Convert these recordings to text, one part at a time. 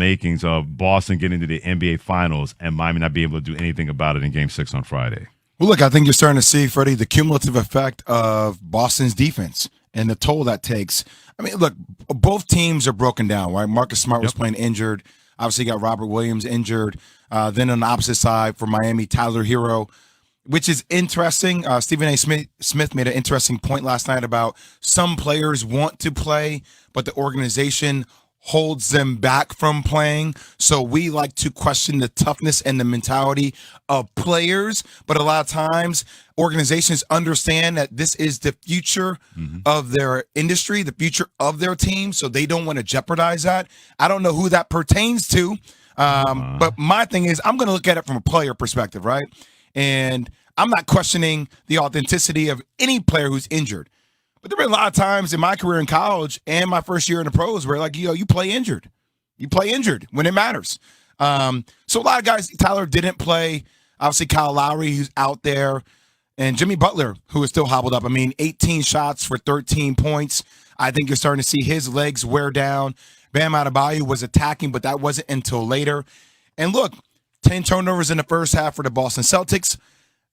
makings of Boston getting to the NBA Finals and Miami not being able to do anything about it in Game 6 on Friday? Well, look, I think you're starting to see, Freddie, the cumulative effect of Boston's defense and the toll that takes. I mean, look, both teams are broken down, right? Marcus Smart was playing injured. Obviously, you got Robert Williams injured. Then on the opposite side for Miami, Tyler Hero, which is interesting. Stephen A. Smith made an interesting point last night about some players want to play, but the organization holds them back from playing. So we like to question the toughness and the mentality of players. But a lot of times organizations understand that this is the future of their industry, the future of their team. So they don't want to jeopardize that. I don't know who that pertains to. But my thing is, I'm going to look at it from a player perspective, right? And I'm not questioning the authenticity of any player who's injured. But there have been a lot of times in my career in college and my first year in the pros where, like, you play injured. You play injured when it matters. So a lot of guys, Tyler didn't play. Obviously, Kyle Lowry, who's out there. And Jimmy Butler, who is still hobbled up. I mean, 18 shots for 13 points. I think you're starting to see his legs wear down. Bam Adebayo was attacking, but that wasn't until later. And look, 10 turnovers in the first half for the Boston Celtics.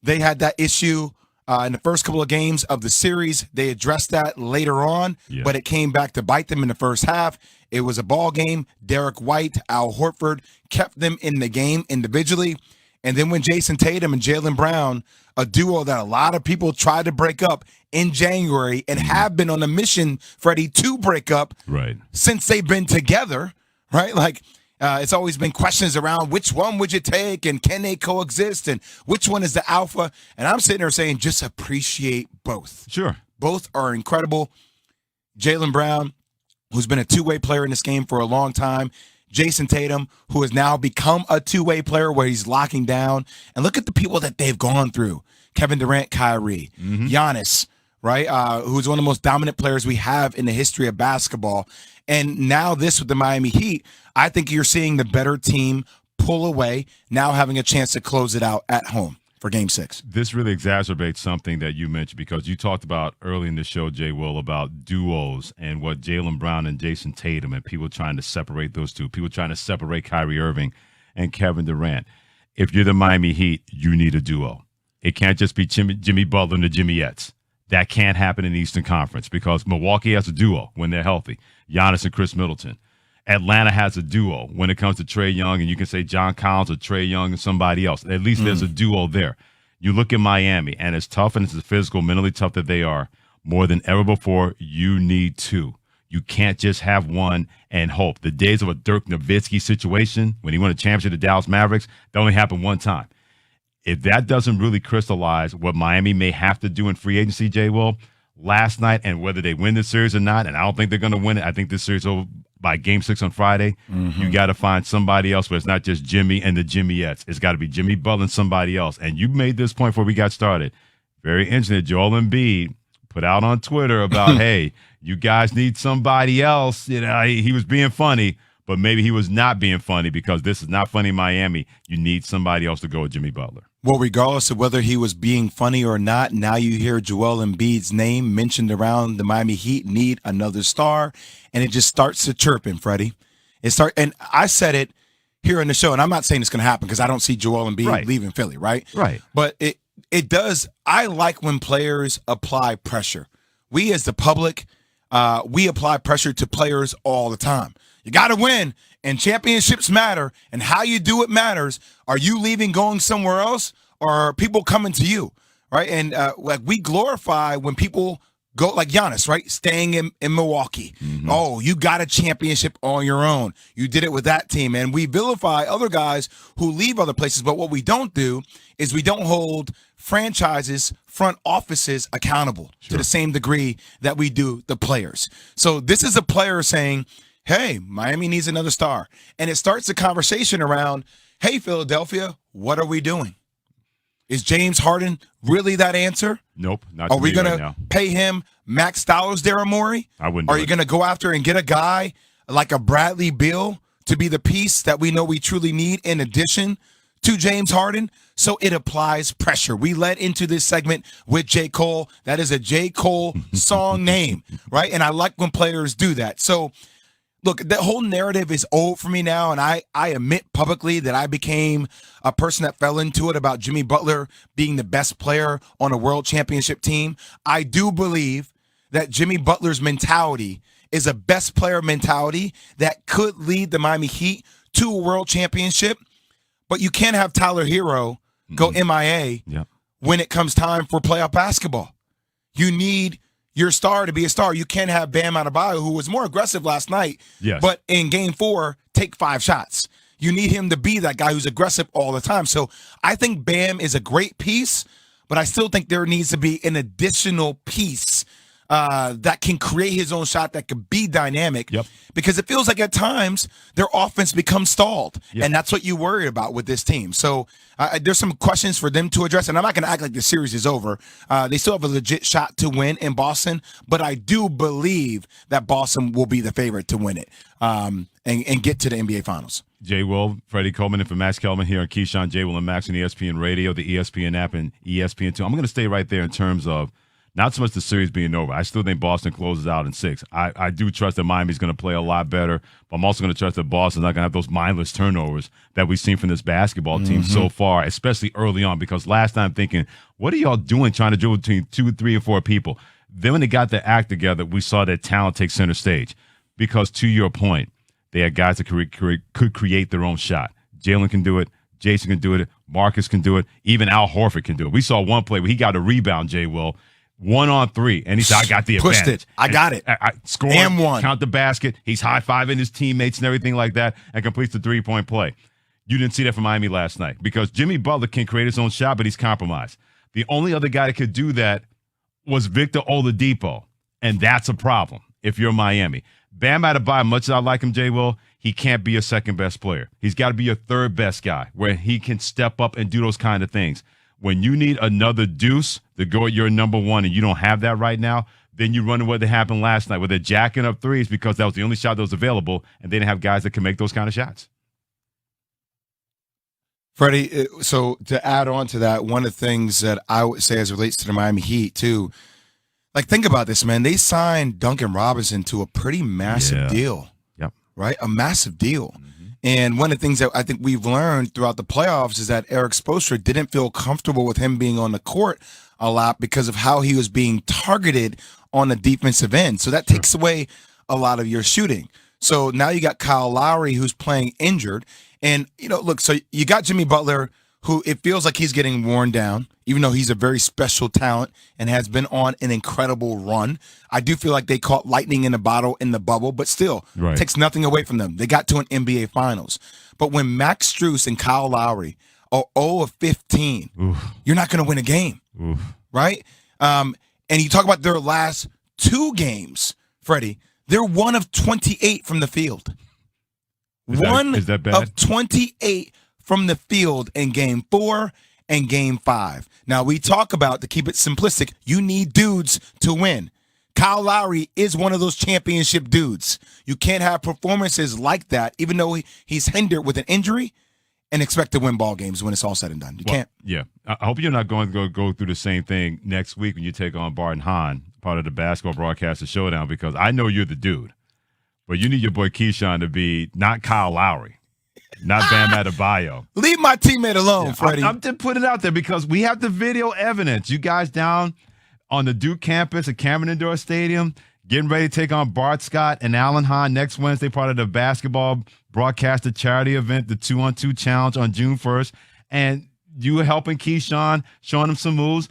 They had that issue in the first couple of games of the series. They addressed that later on, but it came back to bite them in the first half. It was a ball game. Derek White, Al Horford kept them in the game individually. And then when Jason Tatum and Jaylen Brown, a duo that a lot of people tried to break up in January and have been on a mission, Freddie, to break up since they've been together, right? Like, it's always been questions around which one would you take and can they coexist and which one is the alpha. And I'm sitting there saying just appreciate both. Sure. Both are incredible. Jaylen Brown, who's been a two-way player in this game for a long time. Jason Tatum, who has now become a two-way player where he's locking down. And look at the people that they've gone through. Kevin Durant, Kyrie, Giannis, right, who's one of the most dominant players we have in the history of basketball. And now this with the Miami Heat, I think you're seeing the better team pull away, now having a chance to close it out at home for Game 6. This really exacerbates something that you mentioned because you talked about early in the show, Jay Will, about duos and what Jaylen Brown and Jason Tatum and people trying to separate those two, people trying to separate Kyrie Irving and Kevin Durant. If you're the Miami Heat, you need a duo. It can't just be Jimmy Butler and the Jimmyettes. That can't happen in the Eastern Conference because Milwaukee has a duo when they're healthy, Giannis and Chris Middleton. Atlanta has a duo when it comes to Trae Young, and you can say John Collins or Trae Young and somebody else. At least there's a duo there. You look at Miami, and as tough and as physical, mentally tough that they are, more than ever before, you need two. You can't just have one and hope. The days of a Dirk Nowitzki situation when he won a championship to Dallas Mavericks, that only happened one time. If that doesn't really crystallize what Miami may have to do in free agency, Jay Will, last night, and whether they win this series or not, and I don't think they're going to win it. I think this series over by Game 6 on Friday. You got to find somebody else, but it's not just Jimmy and the Jimmyettes. It's got to be Jimmy Butler and somebody else. And you made this point before we got started. Very interesting that Joel Embiid put out on Twitter about, hey, you guys need somebody else. You know, he was being funny, but maybe he was not being funny because this is not funny in Miami. You need somebody else to go with Jimmy Butler. Well, regardless of whether he was being funny or not, now you hear Joel Embiid's name mentioned around the Miami Heat need another star, and it just starts to chirping, Freddie. And I said it here on the show, and I'm not saying it's going to happen because I don't see Joel Embiid leaving Philly, right? Right. But it does. I like when players apply pressure. We as the public, we apply pressure to players all the time. You got to win, and championships matter, and how you do it matters. Are you leaving, going somewhere else, or are people coming to you, right? And like we glorify when people go, like Giannis, right, staying in Milwaukee. Oh, you got a championship on your own. You did it with that team. And we vilify other guys who leave other places, but what we don't do is we don't hold franchises, front offices accountable to the same degree that we do the players. So this is a player saying, hey, Miami needs another star. And it starts a conversation around, hey, Philadelphia, what are we doing? Is James Harden really that answer? Nope. Not Are we going right to pay him max dollars, Daryl Morey? I wouldn't. Are you going to go after and get a guy like a Bradley Beal to be the piece that we know we truly need in addition to James Harden? So it applies pressure. We led into this segment with J. Cole. That is a J. Cole song name, right? And I like when players do that. So look, the whole narrative is old for me now, and I admit publicly that I became a person that fell into it about Jimmy Butler being the best player on a world championship team. I do believe that Jimmy Butler's mentality is a best player mentality that could lead the Miami Heat to a world championship, but you can't have Tyler Hero go MIA when it comes time for playoff basketball. You need your star to be a star. You can't have Bam Adebayo, who was more aggressive last night, but in game 4, take 5 shots. You need him to be that guy who's aggressive all the time. So I think Bam is a great piece, but I still think there needs to be an additional piece that can create his own shot, that could be dynamic, because it feels like at times their offense becomes stalled, and that's what you worry about with this team. So there's some questions for them to address, and I'm not going to act like the series is over. They still have a legit shot to win in Boston, but I do believe that Boston will be the favorite to win it and get to the NBA Finals. Jay Will, Freddie Coleman, and for Max Kelman here on Keyshawn, Jay Will, and Max on ESPN Radio, the ESPN app, and ESPN2. I'm going to stay right there in terms of not so much the series being over. I still think Boston closes out in 6. I do trust that Miami's going to play a lot better, but I'm also going to trust that Boston's not going to have those mindless turnovers that we've seen from this basketball team so far, especially early on, because last time thinking, what are y'all doing trying to dribble between 2, 3, and 4 people? Then when they got their act together, we saw that talent take center stage because, to your point, they had guys that could create their own shot. Jalen can do it. Jason can do it. Marcus can do it. Even Al Horford can do it. We saw one play where he got a rebound, Jay Will, 1-on-3, and he said, I got the advantage. Pushed it. I got it. I score, and one. Count the basket. He's high-fiving his teammates and everything like that and completes the three-point play. You didn't see that from Miami last night because Jimmy Butler can create his own shot, but he's compromised. The only other guy that could do that was Victor Oladipo, and that's a problem if you're Miami. Bam Adebayo, much as I like him, Jay Will, he can't be a second-best player. He's got to be a third-best guy where he can step up and do those kind of things. When you need another deuce to go at your number one and you don't have that right now, then you run into what happened last night where they're jacking up threes because that was the only shot that was available, and they didn't have guys that can make those kind of shots. Freddie, so to add on to that, one of the things that I would say as it relates to the Miami Heat, too, like, think about this, man. They signed Duncan Robinson to a pretty massive deal, right? A massive deal. And one of the things that I think we've learned throughout the playoffs is that Eric Spoelstra didn't feel comfortable with him being on the court a lot because of how he was being targeted on the defensive end. So that takes away a lot of your shooting. So now you got Kyle Lowry, who's playing injured. And, you know, look, so you got Jimmy Butler, who it feels like he's getting worn down, even though he's a very special talent and has been on an incredible run. I do feel like they caught lightning in a bottle in the bubble, but still, takes nothing away from them. They got to an NBA Finals. But when Max Strus and Kyle Lowry are 0 of 15, you're not going to win a game, right? And you talk about their last 2 games, Freddie, they're 1 of 28 from the field. Is that bad? Of 28 from the field in game 4 and game 5. Now, we talk about, to keep it simplistic, you need dudes to win. Kyle Lowry is one of those championship dudes. You can't have performances like that, even though he's hindered with an injury, and expect to win ball games when it's all said and done. You can't. Yeah. I hope you're not going to go through the same thing next week when you take on Barton Hahn, part of the Basketball Broadcaster Showdown, because I know you're the dude. But you need your boy Keyshawn to be not Kyle Lowry. Not Bam Adebayo. Leave my teammate alone, Freddie. I'm just putting it out there because we have the video evidence. You guys down on the Duke campus at Cameron Indoor Stadium getting ready to take on Bart Scott and Alan Hahn next Wednesday, part of the Basketball Broadcaster charity event, the 2-on-2 challenge on June 1st. And you were helping Keyshawn, showing him some moves.